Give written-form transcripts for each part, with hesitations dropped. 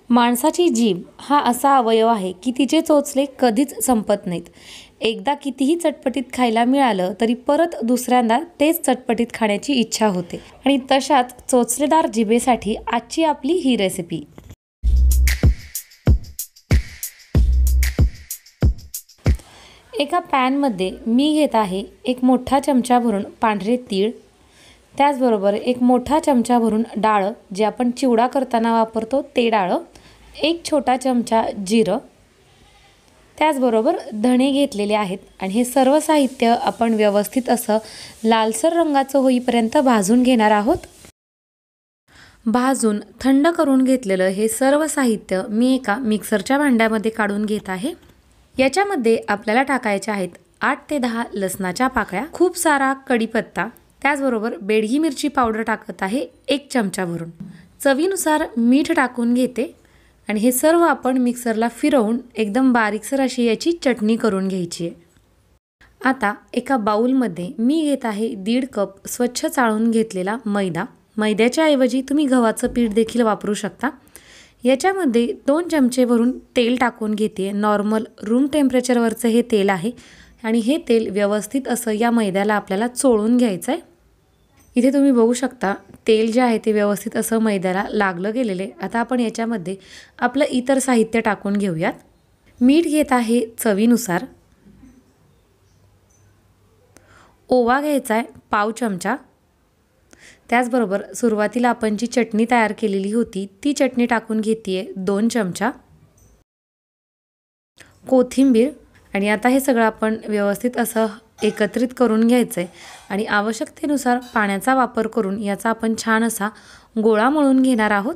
माणसाची जीभ हा असा अवयव आहे की तिचे चोचले कधीच संपत नाहीत. एकदा कितीही चटपटीत खायला मिळालं तरी परत दुसऱ्यांदा तेच चटपटीत खाण्याची इच्छा होते. आणि तशाच चोचलेदार जिभेसाठी आजची आपली ही रेसिपी. एका पॅनमध्ये मी घेत आहे एक मोठा चमचा भरून पांढरे तीळ, त्याचबरोबर एक मोठा चमचा भरून डाळ जे आपण चिवडा करताना वापरतो ते डाळ, एक छोटा चमचा जिरं, त्याचबरोबर धणे घेतलेले आहेत. आणि हे सर्व साहित्य आपण व्यवस्थित असं लालसर रंगाचं होईपर्यंत भाजून घेणार आहोत. भाजून थंड करून घेतलेलं हे सर्व साहित्य मी एका मिक्सरच्या भांड्यामध्ये काढून घेत आहे. याच्यामध्ये आपल्याला टाकायचे आहेत 8 ते 10 लसणाच्या पाकळ्या, खूप सारा कढीपत्ता, त्याचबरोबर बेडगी मिरची पावडर टाकत आहे 1 चमचा भरून. चवीनुसार मीठ टाकून घेते आणि हे सर्व आपण मिक्सरला फिरवून एकदम बारीकसर अशी याची चटणी करून घ्यायची आहे. आता एका बाउलमध्ये मी घेत आहे 1.5 कप स्वच्छ चाळून घेतलेला मैदा. मैद्याच्या ऐवजी तुम्ही गव्हाचं पीठ देखील वापरू शकता. याच्यामध्ये 2 चमचे भरून तेल टाकून घेते. नॉर्मल रूम टेम्परेचरवरचं हे तेल आहे आणि हे तेल व्यवस्थित असं या मैद्याला आपल्याला चोळून घ्यायचं आहे. इथे तुम्ही बघू शकता तेल जे आहे ते व्यवस्थित असं मैद्याला लागलं गेलेले. आता आपण याच्यामध्ये आपलं इतर साहित्य टाकून घेऊयात. मीठ घेत आहे चवीनुसार, ओवा घ्यायचा आहे 1/2 चमचा, त्याचबरोबर सुरुवातीला आपण जी चटणी तयार केलेली होती ती चटणी टाकून घेते 2 चमचा, कोथिंबीर. आणि आता हे सगळं आपण व्यवस्थित असं एकत्रित करून घ्यायचं आहे आणि आवश्यकतेनुसार पाण्याचा वापर करून याचा आपण छान असा गोळा मळून घेणार आहोत.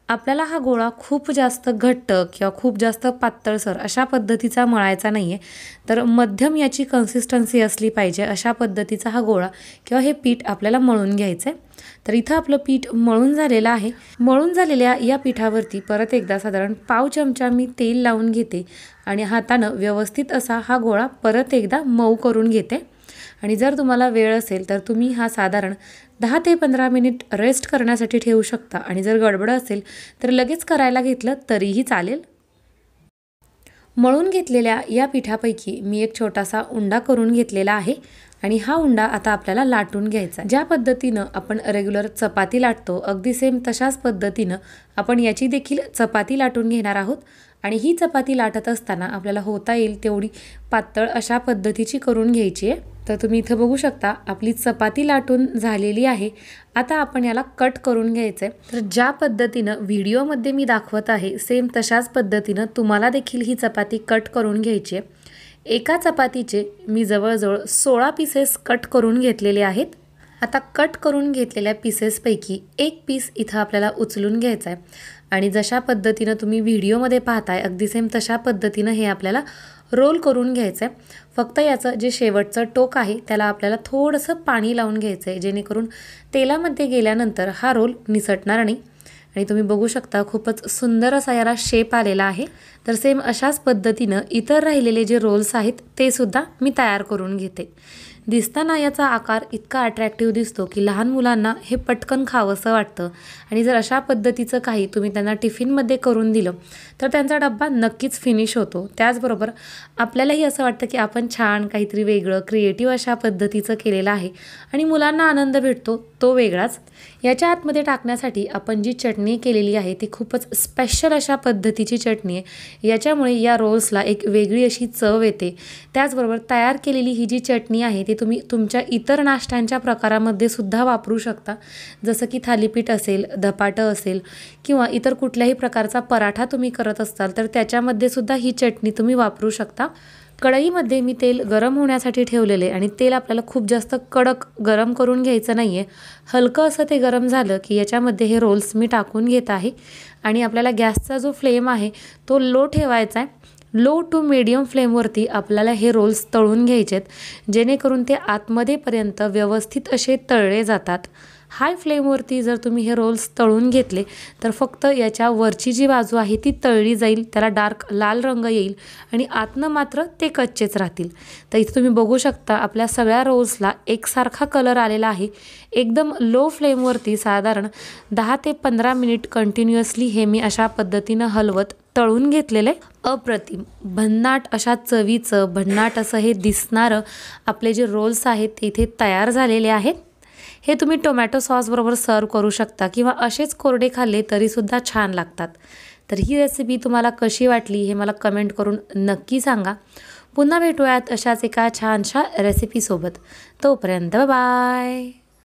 आपल्याला हा गोळा खूप जास्त घट्ट किंवा खूप जास्त पातळसर अशा पद्धतीचा मळायचा नाही आहे, तर मध्यम याची कन्सिस्टन्सी असली पाहिजे अशा पद्धतीचा हा गोळा किंवा हे पीठ आपल्याला मळून घ्यायचं आहे. तर इथं आपलं पीठ मळून झालेलं आहे. मळून झालेल्या या पिठावरती परत एकदा साधारण 1/2 चमचा मी तेल लावून घेते आणि हातानं व्यवस्थित असा हा गोळा परत एकदा मऊ करून घेते. आणि जर तुम्हाला वेळ असेल तर तुम्ही हा साधारण 10 ते 15 मिनिट रेस्ट करण्यासाठी ठेवू शकता आणि जर गडबड असेल तर लगेच करायला घेतलं तरीही चालेल. मळून घेतलेल्या या पिठापैकी मी एक छोटासा उंडा करून घेतलेला आहे आणि हा उंडा आता आपल्याला लाटून घ्यायचा. ज्या पद्धतीनं आपण रेग्युलर चपाती लाटतो अगदी सेम तशाच पद्धतीनं आपण याची देखील चपाती लाटून घेणार आहोत. आणि ही चपाती लाटत असताना आपल्याला होता येईल तेवढी पातळ अशा पद्धतीची करून घ्यायची आहे. तर तुम्ही इथं बघू शकता आपली चपाती लाटून झालेली आहे. आता आपण याला कट करून घ्यायचं आहे. तर ज्या पद्धतीनं व्हिडिओमध्ये मी दाखवत आहे सेम तशाच पद्धतीनं तुम्हाला देखील ही चपाती कट करून घ्यायची आहे. एका चपातीचे मी जवळजवळ 16 पीसेस कट करून घेतलेले आहेत. आता कट करून घेतलेल्या पीसेसपैकी एक पीस इथं आपल्याला उचलून घ्यायचा आहे आणि जशा पद्धतीनं तुम्ही व्हिडिओमध्ये पाहताय अगदी सेम तशा पद्धतीनं हे आपल्याला रोल करून घ्यायचं आहे. फक्त याचं जे शेवटचं टोक आहे त्याला आपल्याला थोडंसं पाणी लावून घ्यायचं आहे जेणेकरून तेलामध्ये गेल्यानंतर हा रोल निसटणार नाही. आणि तुम्ही बघू शकता खूपच सुंदर असा याला शेप आलेला आहे. तर सेम अशाच पद्धतीनं इतर राहिलेले जे रोल्स आहेत ते सुद्धा मी तयार करून घेते. दिसताना याचा आकार इतका अट्रॅक्टिव्ह दिसतो की लहान मुलांना हे पटकन खावंसं वाटतं. आणि जर अशा पद्धतीचं काही तुम्ही त्यांना टिफिनमध्ये करून दिलं तर त्यांचा डब्बा नक्कीच फिनिश होतो. त्याचबरोबर आपल्यालाही असं वाटतं की आपण छान काहीतरी वेगळं क्रिएटिव्ह अशा पद्धतीचं केलेलं आहे आणि मुलांना आनंद भेटतो तो वेगळाच. याच्या आतमध्ये टाकण्यासाठी आपण जी चटणी केलेली आहे ती खूपच स्पेशल अशा पद्धतीची चटणी आहे. याच्यामुळे या रोल्सला एक वेगळी अशी चव येते. त्याचबरोबर तयार केलेली ही जी चटणी आहे ती तुम्ही तुमच्या इतर नाश्त्यांच्या प्रकारामध्ये सुद्धा वापरू शकता. जसं की थालीपीठ असेल, धपाटं असेल किंवा इतर कुठल्याही प्रकारचा पराठा तुम्ही करत असाल तर त्याच्यामध्ये सुद्धा ही चटणी तुम्ही वापरू शकता. कढईमध्ये मी तेल गरम होण्यासाठी ठेवलेले आणि तेल आपल्याला खूप जास्त कडक गरम करून घ्यायचं नाही आहे. हलकं असं ते गरम झालं की याच्यामध्ये हे रोल्स मी टाकून घेत आहे आणि आपल्याला गॅसचा जो फ्लेम आहे तो लो ठेवायचा आहे. लो टू मीडियम फ्लेमवरती आपल्याला हे रोल्स तळून घ्यायचे आहेत जेणेकरून ते आतमध्येपर्यंत व्यवस्थित असे तळले जातात. हाय फ्लेमवरती जर तुम्ही हे रोल्स तळून घेतले तर फक्त याच्या वरची जी बाजू आहे ती तळली जाईल, त्याला डार्क लाल रंग येईल आणि आतनं मात्र ते कच्चेच राहतील। तर इथे तुम्ही बघू शकता आपल्या सगळ्या रोल्सला एकसारखा कलर आलेला आहे। एकदम लो फ्लेमवरती साधारण 10 ते 15 मिनिट कंटिन्युअसली हे मी अशा पद्धतीनं हलवत तळून घेतलेले। अप्रतिम भन्नाट अशा चवीचं, भन्नाट असं हे दिसणारं आपले जे रोल्स आहेत ते इथे तयार झालेले आहेत। हे तुम्ही टोमॅटो सॉस बरोबर सर्व करू शकता किंवा असेच कोरडे खाल्ले तरीसुद्धा छान लागतात। तर ही रेसिपी तुम्हाला कशी वाटली हे मला कमेंट करून नक्की सांगा। पुन्हा भेटूयात अशाच एका छानशा रेसिपीसोबत। तोपर्यंत बाय।